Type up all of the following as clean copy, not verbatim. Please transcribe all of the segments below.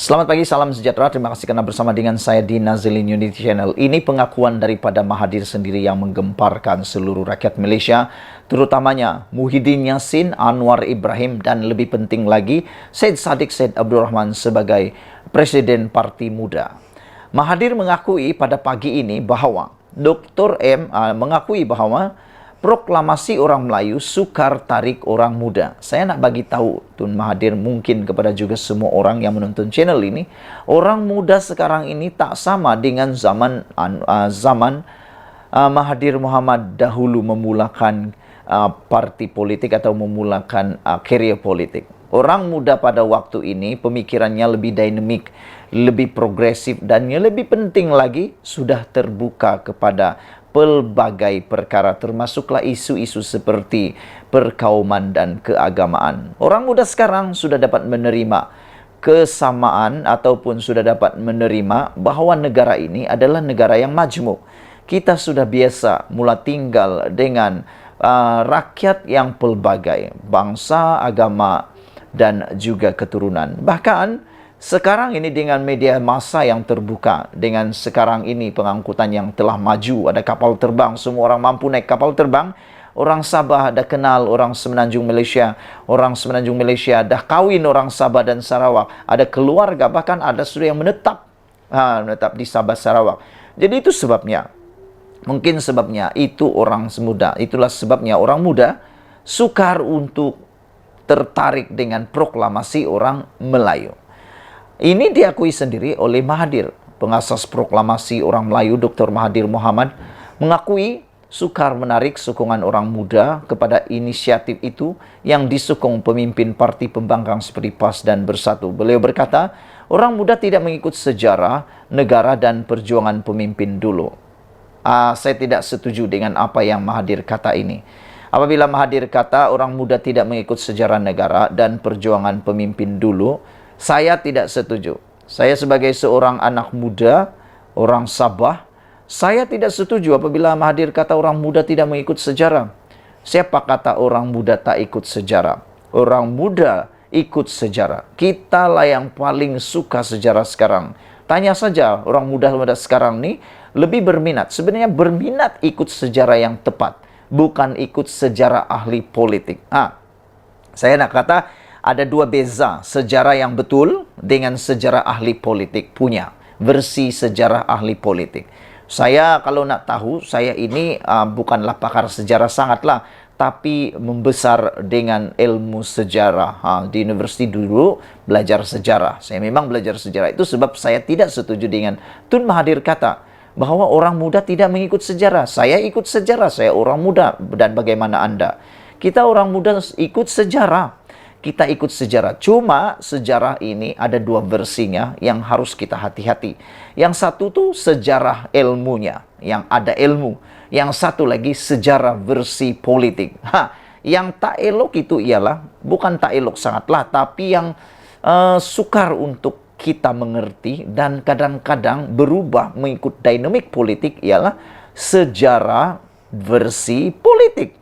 Selamat pagi, salam sejahtera. Terima kasih karena bersama dengan saya di Nazilin Unity Channel. Ini pengakuan daripada Mahathir sendiri yang menggemparkan seluruh rakyat Malaysia, terutamanya Muhyiddin Yassin, Anwar Ibrahim, dan lebih penting lagi, Syed Saddiq Syed Abdul Rahman sebagai Presiden Parti Muda. Mahathir mengakui pada pagi ini bahawa Dr. M mengakui bahawa proklamasi orang Melayu sukar tarik orang muda. Saya nak bagi tahu Tun Mahathir mungkin kepada juga semua orang yang menonton channel ini, orang muda sekarang ini tak sama dengan zaman Mahathir Mohamad dahulu memulakan parti politik atau memulakan karier politik. Orang muda pada waktu ini pemikirannya lebih dinamik, lebih progresif, dan yang lebih penting lagi sudah terbuka kepada pelbagai perkara, termasuklah isu-isu seperti perkauman dan keagamaan. Orang muda sekarang sudah dapat menerima kesamaan ataupun sudah dapat menerima bahawa negara ini adalah negara yang majmuk. Kita sudah biasa mula tinggal dengan rakyat yang pelbagai, bangsa, agama, dan juga keturunan. Bahkan sekarang ini dengan media massa yang terbuka, dengan sekarang ini pengangkutan yang telah maju, ada kapal terbang, semua orang mampu naik kapal terbang. Orang Sabah dah kenal orang Semenanjung Malaysia, orang Semenanjung Malaysia dah kahwin orang Sabah dan Sarawak, ada keluarga, bahkan ada sudah yang menetap di Sabah Sarawak. Jadi itu sebabnya, mungkin sebabnya itu orang muda, itulah sebabnya orang muda sukar untuk tertarik dengan proklamasi orang Melayu. Ini diakui sendiri oleh Mahathir. Pengasas proklamasi orang Melayu, Dr. Mahathir Mohamad, mengakui sukar menarik sokongan orang muda kepada inisiatif itu yang disokong pemimpin parti pembangkang seperti PAS dan Bersatu. Beliau berkata, orang muda tidak mengikut sejarah, negara dan perjuangan pemimpin dulu. Saya tidak setuju dengan apa yang Mahathir kata ini. Apabila Mahathir kata orang muda tidak mengikut sejarah negara dan perjuangan pemimpin dulu, saya tidak setuju. Saya sebagai seorang anak muda, orang Sabah, saya tidak setuju apabila Mahathir kata orang muda tidak mengikut sejarah. Siapa kata orang muda tak ikut sejarah? Orang muda ikut sejarah. Kita lah yang paling suka sejarah sekarang. Tanya saja orang muda-muda sekarang ni lebih berminat. Sebenarnya berminat ikut sejarah yang tepat, bukan ikut sejarah ahli politik. Saya nak kata ada dua beza sejarah yang betul dengan sejarah ahli politik punya. Versi sejarah ahli politik. Saya kalau nak tahu, saya ini bukanlah pakar sejarah sangatlah, tapi membesar dengan ilmu sejarah. Di universiti dulu belajar sejarah. Saya memang belajar sejarah. Itu sebab saya tidak setuju dengan Tun Mahathir kata bahawa orang muda tidak mengikut sejarah. Saya ikut sejarah, saya orang muda. Dan bagaimana Anda? Kita orang muda ikut sejarah. Kita ikut sejarah. Cuma sejarah ini ada dua versinya yang harus kita hati-hati. Yang satu tuh sejarah ilmunya, yang ada ilmu. Yang satu lagi sejarah versi politik. Yang tak elok itu ialah, bukan tak elok sangatlah, tapi yang sukar untuk kita mengerti dan kadang-kadang berubah mengikut dinamik politik ialah sejarah versi politik.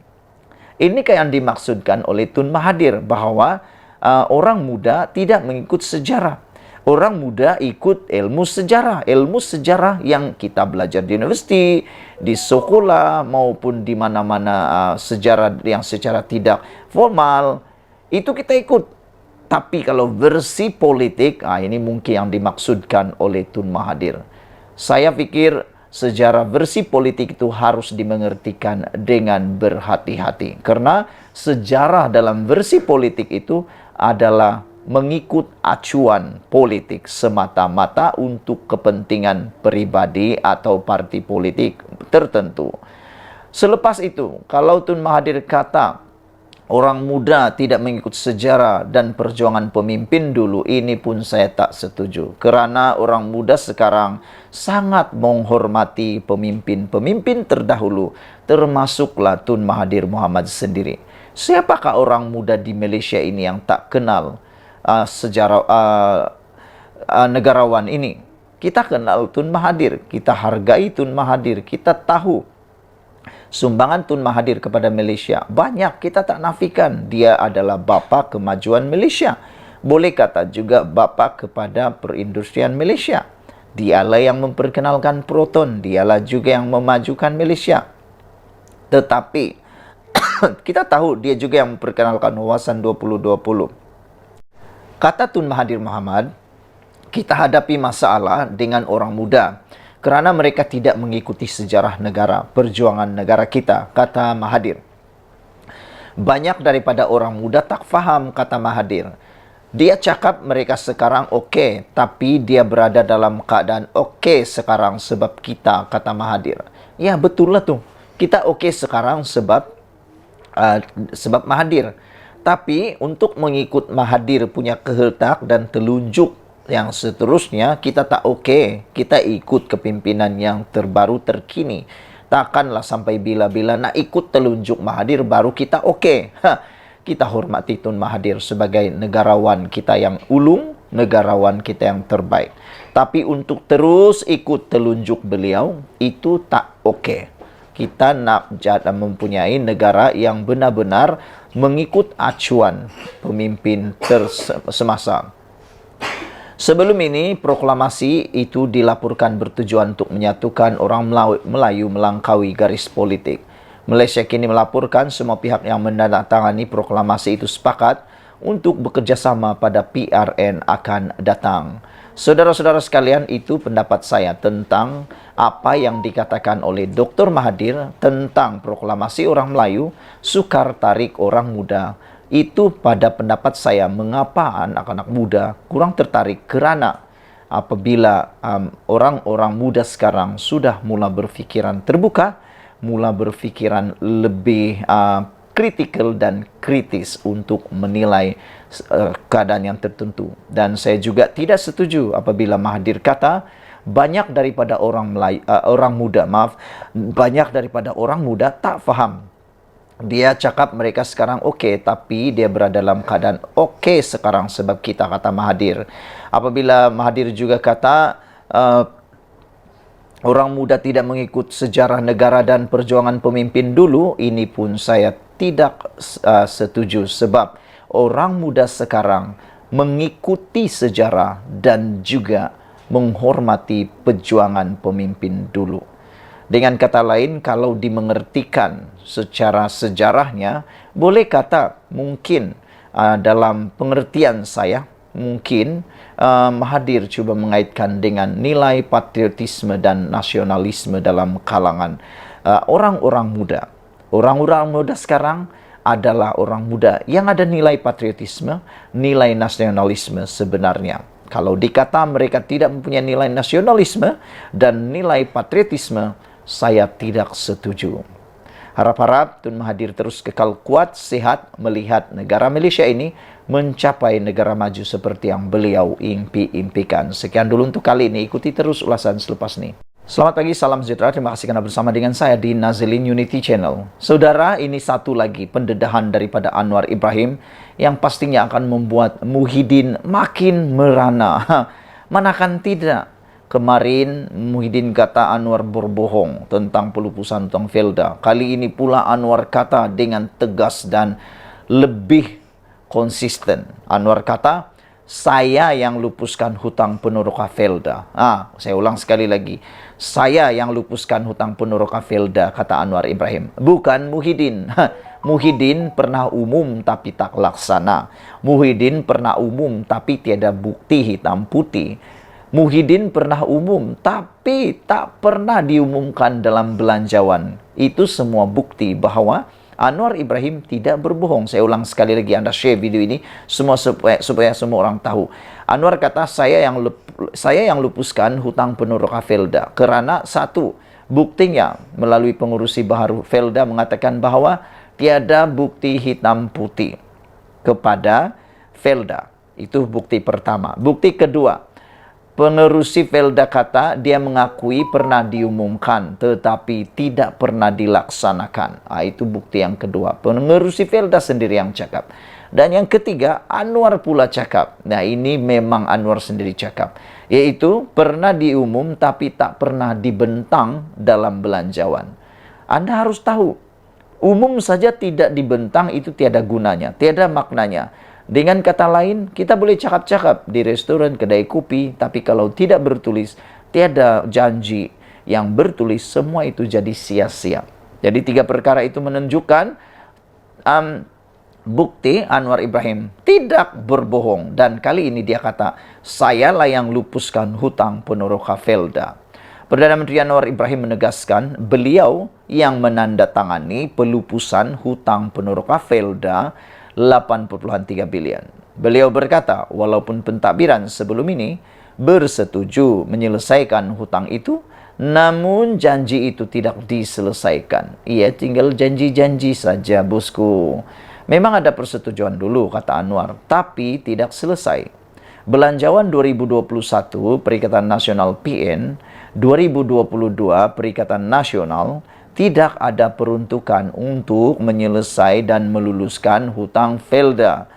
Ini yang dimaksudkan oleh Tun Mahathir bahawa orang muda tidak mengikut sejarah. Orang muda ikut ilmu sejarah. Ilmu sejarah yang kita belajar di universiti, di sekolah maupun di mana-mana sejarah yang secara tidak formal, itu kita ikut. Tapi kalau versi politik, ini mungkin yang dimaksudkan oleh Tun Mahathir. Saya pikir sejarah versi politik itu harus dimengertikan dengan berhati-hati. Karena sejarah dalam versi politik itu adalah mengikut acuan politik semata-mata untuk kepentingan pribadi atau parti politik tertentu. Selepas itu, kalau Tun Mahathir kata orang muda tidak mengikut sejarah dan perjuangan pemimpin dulu, ini pun saya tak setuju. Kerana orang muda sekarang sangat menghormati pemimpin-pemimpin terdahulu, termasuklah Tun Mahathir Mohamad sendiri. Siapakah orang muda di Malaysia ini yang tak kenal sejarah negarawan ini? Kita kenal Tun Mahathir, kita hargai Tun Mahathir, kita tahu sumbangan Tun Mahathir kepada Malaysia banyak, kita tak nafikan. Dia adalah bapa kemajuan Malaysia. Boleh kata juga bapa kepada perindustrian Malaysia. Dialah yang memperkenalkan proton, dialah juga yang memajukan Malaysia. Tetapi kita tahu dia juga yang memperkenalkan wawasan 2020. Kata Tun Mahathir Mohamad, kita hadapi masalah dengan orang muda kerana mereka tidak mengikuti sejarah negara, perjuangan negara kita, kata Mahathir. Banyak daripada orang muda tak faham, kata Mahathir. Dia cakap mereka sekarang okey, tapi dia berada dalam keadaan okey sekarang sebab kita, kata Mahathir. Ya, betul lah tu. Kita okey sekarang sebab Mahathir. Tapi untuk mengikut Mahathir punya kehendak dan telunjuk yang seterusnya, kita tak okey. Kita ikut kepimpinan yang terbaru terkini. Takkanlah sampai bila-bila nak ikut telunjuk Mahathir baru kita okey. Kita hormati Tun Mahathir sebagai negarawan kita yang ulung, negarawan kita yang terbaik. Tapi untuk terus ikut telunjuk beliau, itu tak okey. Kita nak mempunyai negara yang benar-benar mengikut acuan pemimpin semasa. Sebelum ini, proklamasi itu dilaporkan bertujuan untuk menyatukan orang Melayu melangkaui garis politik. Malaysia kini melaporkan semua pihak yang menandatangani proklamasi itu sepakat untuk bekerjasama pada PRN akan datang. Saudara-saudara sekalian, itu pendapat saya tentang apa yang dikatakan oleh Dr. Mahathir tentang proklamasi orang Melayu, sukar tarik orang muda. Itu pada pendapat saya mengapa anak-anak muda kurang tertarik, kerana apabila orang-orang muda sekarang sudah mula berfikiran terbuka, mula berfikiran lebih kritikal dan kritis untuk menilai keadaan yang tertentu. Dan saya juga tidak setuju apabila Mahathir kata banyak daripada orang muda tak faham. Dia cakap mereka sekarang okey, tapi dia berada dalam keadaan okey sekarang sebab kita, kata Mahathir. Apabila Mahathir juga kata orang muda tidak mengikut sejarah negara dan perjuangan pemimpin dulu, ini pun saya tidak setuju sebab orang muda sekarang mengikuti sejarah dan juga menghormati perjuangan pemimpin dulu. Dengan kata lain, kalau dimengertikan secara sejarahnya, boleh kata mungkin dalam pengertian saya, mungkin Mahathir cuba mengaitkan dengan nilai patriotisme dan nasionalisme dalam kalangan orang-orang muda. Orang-orang muda sekarang adalah orang muda yang ada nilai patriotisme, nilai nasionalisme sebenarnya. Kalau dikata mereka tidak mempunyai nilai nasionalisme dan nilai patriotisme, saya tidak setuju. Harap-harap Tun Mahathir terus kekal kuat, sehat, melihat negara Malaysia ini mencapai negara maju seperti yang beliau impikan. Sekian dulu untuk kali ini. Ikuti terus ulasan selepas ini. Selamat pagi, salam sejahtera. Terima kasih kerana bersama dengan saya di Nazilin Unity Channel. Saudara, ini satu lagi pendedahan daripada Anwar Ibrahim yang pastinya akan membuat Muhyiddin makin merana. Manakan tidak? Kemarin Muhyiddin kata Anwar berbohong tentang pelupusan hutang Felda. Kali ini pula Anwar kata dengan tegas dan lebih konsisten. Anwar kata, saya yang lupuskan hutang Peneroka Felda. Saya ulang sekali lagi. Saya yang lupuskan hutang Peneroka Felda, kata Anwar Ibrahim. Bukan Muhyiddin. Muhyiddin pernah umum tapi tak laksana. Muhyiddin pernah umum tapi tiada bukti hitam putih. Muhyiddin pernah umum tapi tak pernah diumumkan dalam belanjawan. Itu semua bukti bahawa Anwar Ibrahim tidak berbohong. Saya ulang sekali lagi, anda share video ini semua supaya semua orang tahu. Anwar kata, saya yang lupuskan hutang Peneroka Felda kerana satu, buktinya melalui pengurusi baharu Felda mengatakan bahawa tiada bukti hitam putih kepada Felda. Itu bukti pertama. Bukti kedua, pengerusi Felda kata dia mengakui pernah diumumkan tetapi tidak pernah dilaksanakan. Itu bukti yang kedua. Pengerusi Felda sendiri yang cakap. Dan yang ketiga, Anwar pula cakap. Nah, ini memang Anwar sendiri cakap. Yaitu pernah diumum tapi tak pernah dibentang dalam belanjawan. Anda harus tahu, umum saja tidak dibentang itu tiada gunanya, tiada maknanya. Dengan kata lain, kita boleh cakap-cakap di restoran, kedai kopi, tapi kalau tidak bertulis, tiada janji yang bertulis, semua itu jadi sia-sia. Jadi 3 perkara itu menunjukkan bukti Anwar Ibrahim tidak berbohong. Dan kali ini dia kata, sayalah yang lupuskan hutang Ponoroka Felda. Perdana Menteri Anwar Ibrahim menegaskan beliau yang menandatangani pelupusan hutang Ponoroka Felda 8,3 bilion. Beliau berkata, walaupun pentadbiran sebelum ini bersetuju menyelesaikan hutang itu, namun janji itu tidak diselesaikan. Ia tinggal janji-janji saja, bosku. Memang ada persetujuan dulu, kata Anwar, tapi tidak selesai. Belanjawan 2021 Perikatan Nasional PN, 2022 Perikatan Nasional, tidak ada peruntukan untuk menyelesaikan dan meluluskan hutang Felda.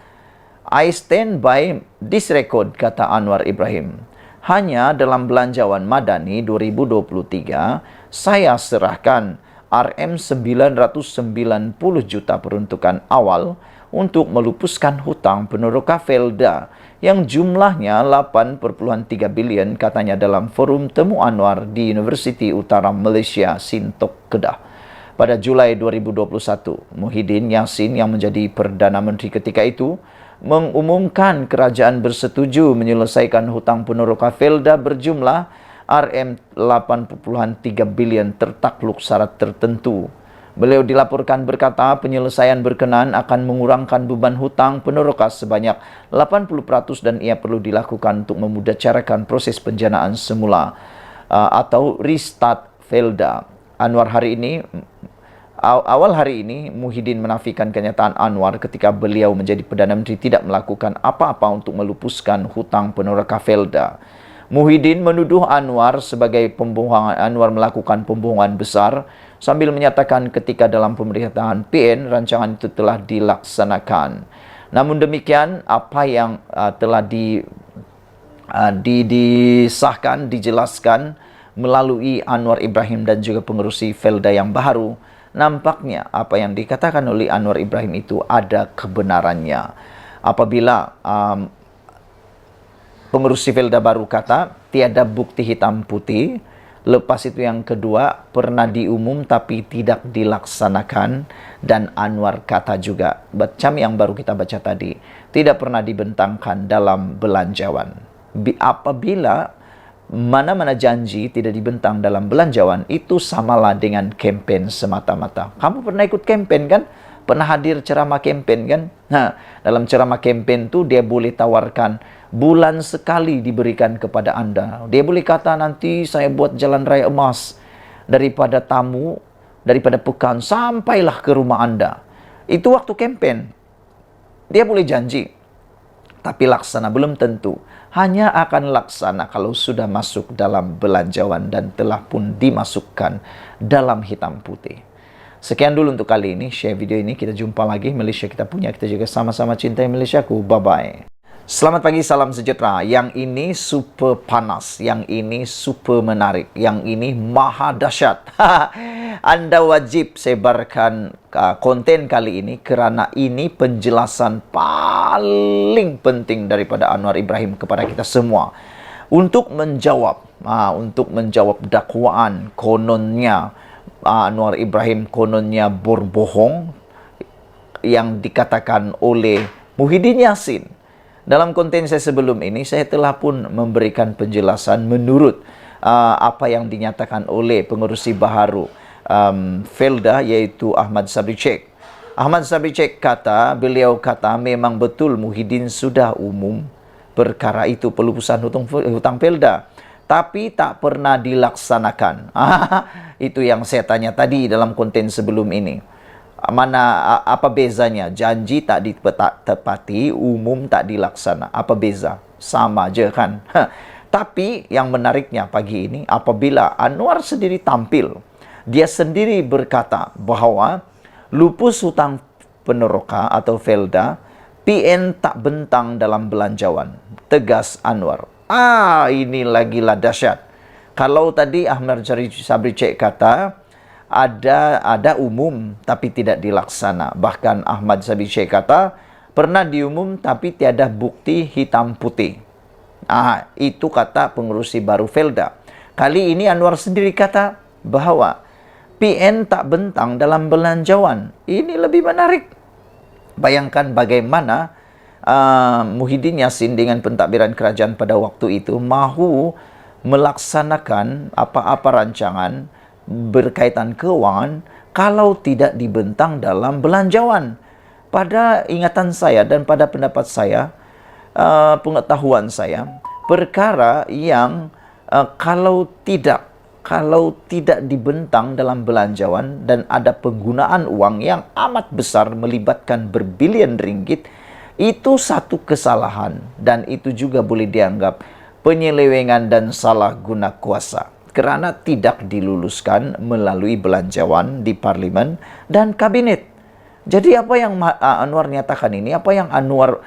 I stand by this record, kata Anwar Ibrahim. Hanya dalam belanjawan Madani 2023, saya serahkan Rm990 juta peruntukan awal untuk melupuskan hutang Ponoroka Felda yang jumlahnya 8,3 bilion, katanya dalam forum temu Anwar di Universiti Utara Malaysia, Sintok, Kedah. Pada Julai 2021, Muhyiddin Yassin yang menjadi Perdana Menteri ketika itu mengumumkan kerajaan bersetuju menyelesaikan hutang Ponoroka Felda berjumlah Rm8,3 bilion tertakluk syarat tertentu. Beliau dilaporkan berkata penyelesaian berkenaan akan mengurangkan beban hutang Ponoroka sebanyak 80% dan ia perlu dilakukan untuk memudahkan proses penjanaan semula atau restart Felda. Awal hari ini, Muhyiddin menafikan kenyataan Anwar ketika beliau menjadi Perdana Menteri tidak melakukan apa-apa untuk melupuskan hutang Ponoroka Felda. Muhyiddin menuduh Anwar sebagai pembohongan. Anwar melakukan pembohongan besar sambil menyatakan ketika dalam pemerintahan PN rancangan itu telah dilaksanakan. Namun demikian, apa yang telah disahkan, dijelaskan melalui Anwar Ibrahim dan juga pengerusi Felda yang baru, nampaknya apa yang dikatakan oleh Anwar Ibrahim itu ada kebenarannya. Apabila pengerusi Felda baru kata tiada bukti hitam putih, lepas itu yang kedua pernah diumum tapi tidak dilaksanakan, dan Anwar kata juga macam yang baru kita baca tadi, tidak pernah dibentangkan dalam belanjawan. Apabila mana-mana janji tidak dibentang dalam belanjawan, itu samalah dengan kempen semata-mata. Kamu pernah ikut kempen kan? Pernah hadir ceramah kempen kan? Nah, dalam ceramah kempen tu dia boleh tawarkan bulan sekali diberikan kepada Anda. Dia boleh kata nanti saya buat jalan raya emas daripada pekan sampailah ke rumah Anda. Itu waktu kempen. Dia boleh janji, tapi laksana belum tentu. Hanya akan laksana kalau sudah masuk dalam belanjawan dan telah pun dimasukkan dalam hitam putih. Sekian dulu untuk kali ini, share video ini. Kita jumpa lagi. Malaysia kita punya, kita juga sama-sama cintai Malaysiaku. Bye-bye. Selamat pagi, salam sejahtera. Yang ini super panas, yang ini super menarik, yang ini maha dahsyat. Anda wajib sebarkan konten kali ini kerana ini penjelasan paling penting daripada Anwar Ibrahim kepada kita semua untuk menjawab dakwaan kononnya Anwar Ibrahim kononnya berbohong yang dikatakan oleh Muhyiddin Yassin. Dalam konten saya sebelum ini, saya telah pun memberikan penjelasan menurut apa yang dinyatakan oleh pengerusi baharu Felda, yaitu Ahmad Sabri Sheikh. Ahmad Sabri Sheikh beliau kata memang betul Muhyiddin sudah umum perkara itu, pelupusan hutang Felda, tapi tak pernah dilaksanakan. Itu yang saya tanya tadi dalam konten sebelum ini. Apa bezanya? Janji tak ditepati, umum tak dilaksana. Apa beza? Sama aja kan? Tapi yang menariknya pagi ini, apabila Anwar sendiri tampil, dia sendiri berkata bahawa lupus hutang Ponoroka atau Felda, PN tak bentang dalam belanjawan. Tegas Anwar. Ini lagilah dahsyat. Kalau tadi Ahmad Sabri Sheikh kata ada umum tapi tidak dilaksana. Bahkan Ahmad Sabri Sheikh kata Pernah diumum tapi tiada bukti hitam putih. Itu kata pengurusi baru Felda. Kali ini Anwar sendiri kata bahwa PN tak bentang dalam belanjawan. Ini lebih menarik. Bayangkan bagaimana Muhyiddin Yassin dengan pentadbiran kerajaan pada waktu itu mahu melaksanakan apa-apa rancangan berkaitan keuangan kalau tidak dibentang dalam belanjawan. Pada ingatan saya dan pada pendapat saya, pengetahuan saya, perkara yang kalau tidak dibentang dalam belanjawan dan ada penggunaan uang yang amat besar melibatkan berbilion ringgit, itu satu kesalahan dan itu juga boleh dianggap penyelewengan dan salah guna kuasa kerana tidak diluluskan melalui belanjawan di parlimen dan kabinet. Jadi apa yang Anwar nyatakan ini, apa yang Anwar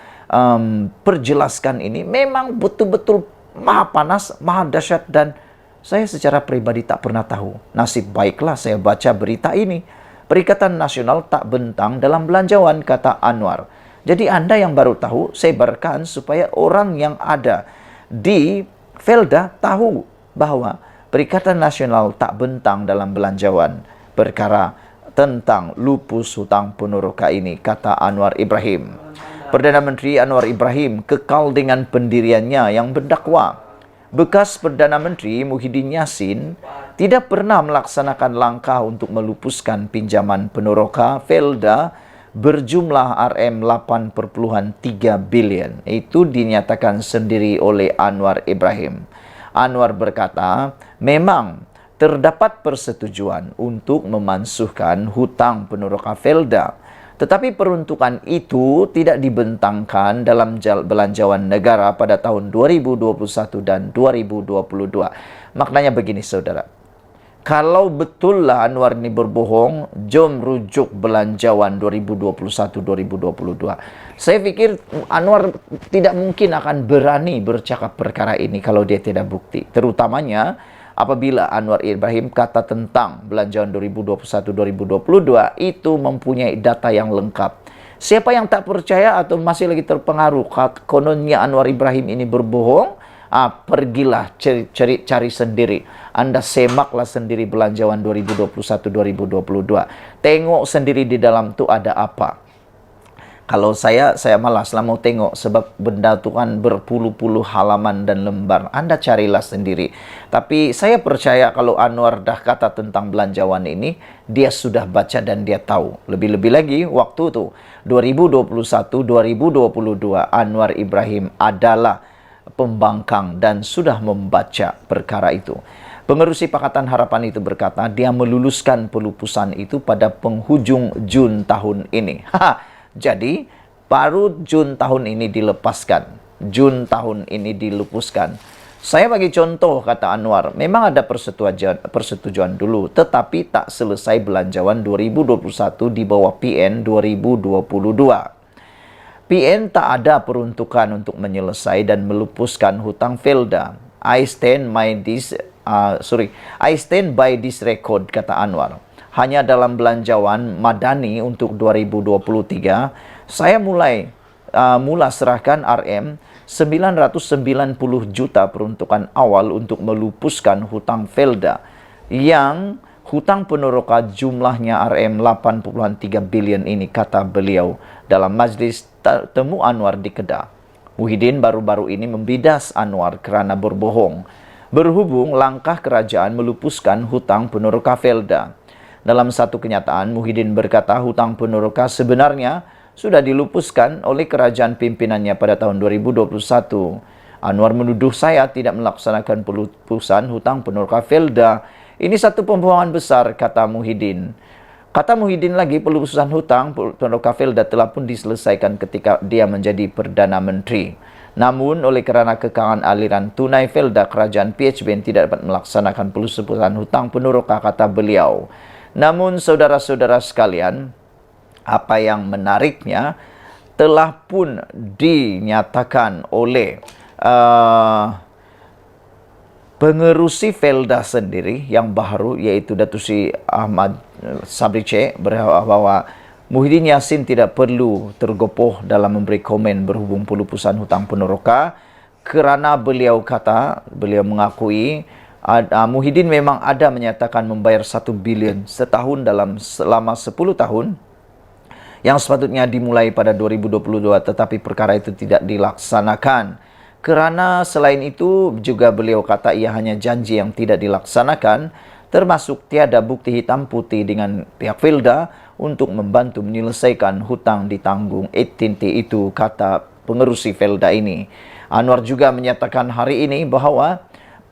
perjelaskan ini memang betul-betul maha panas, maha dahsyat, dan saya secara pribadi tak pernah tahu. Nasib baiklah saya baca berita ini. Perikatan Nasional tak bentang dalam belanjawan, kata Anwar. Jadi Anda yang baru tahu, sebarkan supaya orang yang ada di Felda tahu bahwa Perikatan Nasional tak bentang dalam belanjawan perkara tentang lupus hutang peneroka ini, kata Anwar Ibrahim. Perdana Menteri Anwar Ibrahim kekal dengan pendiriannya yang berdakwa. Bekas Perdana Menteri Muhyiddin Yassin tidak pernah melaksanakan langkah untuk melupuskan pinjaman peneroka Felda berjumlah RM8,3 bilion. Itu dinyatakan sendiri oleh Anwar Ibrahim. Anwar berkata, memang terdapat persetujuan untuk memansuhkan hutang peneroka Felda. Tetapi peruntukan itu tidak dibentangkan dalam belanjawan negara pada tahun 2021 dan 2022. Maknanya begini saudara. Kalau betullah Anwar ini berbohong, jom rujuk belanjawan 2021-2022. Saya pikir Anwar tidak mungkin akan berani bercakap perkara ini kalau dia tidak bukti. Terutamanya apabila Anwar Ibrahim kata tentang belanjawan 2021-2022 itu mempunyai data yang lengkap. Siapa yang tak percaya atau masih lagi terpengaruh kononnya Anwar Ibrahim ini berbohong, pergilah cari sendiri. Anda semaklah sendiri belanjawan 2021-2022. Tengok sendiri di dalam tu ada apa. Kalau saya malaslah mau tengok sebab benda itu kan berpuluh-puluh halaman dan lembar. Anda carilah sendiri. Tapi saya percaya kalau Anwar dah kata tentang belanjawan ini, dia sudah baca dan dia tahu. Lebih-lebih lagi waktu itu 2021-2022 Anwar Ibrahim adalah pembangkang dan sudah membaca perkara itu. Pengerusi Pakatan Harapan itu berkata dia meluluskan pelupusan itu pada penghujung Jun tahun ini. Jadi, baru Jun tahun ini dilepaskan. Jun tahun ini dilupuskan. Saya bagi contoh, kata Anwar, memang ada persetujuan dulu, tetapi tak selesai belanjawan 2021 di bawah PN 2022. PN tak ada peruntukan untuk menyelesai dan melupuskan hutang Felda. I stand by this record, kata Anwar. Hanya dalam belanjawan Madani untuk 2023, saya mula serahkan RM 990 juta peruntukan awal untuk melupuskan hutang Felda yang hutang peneroka jumlahnya RM 8,3 bilion ini, kata beliau dalam majlis temu Anwar di Kedah. Muhyiddin baru-baru ini membidas Anwar kerana berbohong berhubung langkah kerajaan melupuskan hutang peneroka Felda. Dalam satu kenyataan, Muhyiddin berkata hutang peneroka sebenarnya sudah dilupuskan oleh kerajaan pimpinannya pada tahun 2021. Anwar menuduh saya tidak melaksanakan pelupusan hutang peneroka Felda. Ini satu pembohongan besar, kata Muhyiddin. Kata Muhyiddin lagi, pelupusan hutang peneroka Felda telah pun diselesaikan ketika dia menjadi Perdana Menteri. Namun, oleh kerana kekurangan aliran tunai Felda, kerajaan PHBN tidak dapat melaksanakan pelupusan hutang peneroka, kata beliau. Namun, saudara-saudara sekalian, apa yang menariknya telah pun dinyatakan oleh pengerusi Felda sendiri yang baru, yaitu Datuk Seri Ahmad Sabri Cik, bahwa Muhyiddin Yassin tidak perlu tergopoh dalam memberi komen berhubung pelupusan hutang Peneroka kerana beliau mengakui Muhyiddin memang ada menyatakan membayar 1 bilion setahun selama 10 tahun yang sepatutnya dimulai pada 2022, tetapi perkara itu tidak dilaksanakan. Kerana selain itu juga beliau kata ia hanya janji yang tidak dilaksanakan, termasuk tiada bukti hitam putih dengan pihak Felda untuk membantu menyelesaikan hutang ditanggung 18T itu, kata pengerusi Felda ini. Anwar juga menyatakan hari ini bahawa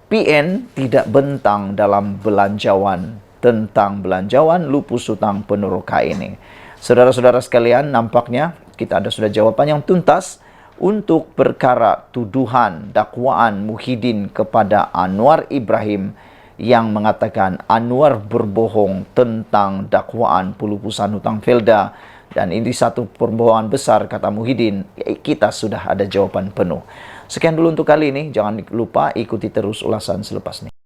PN tidak bentang dalam belanjawan tentang belanjawan lupus hutang Peneroka ini. Saudara-saudara sekalian, nampaknya kita ada sudah jawapan yang tuntas untuk perkara tuduhan dakwaan Muhyiddin kepada Anwar Ibrahim yang mengatakan Anwar berbohong tentang dakwaan pelupusan hutang Felda. Dan ini satu perbohongan besar, kata Muhyiddin. Kita sudah ada jawapan penuh. Sekian dulu untuk kali ini. Jangan lupa ikuti terus ulasan selepas ini.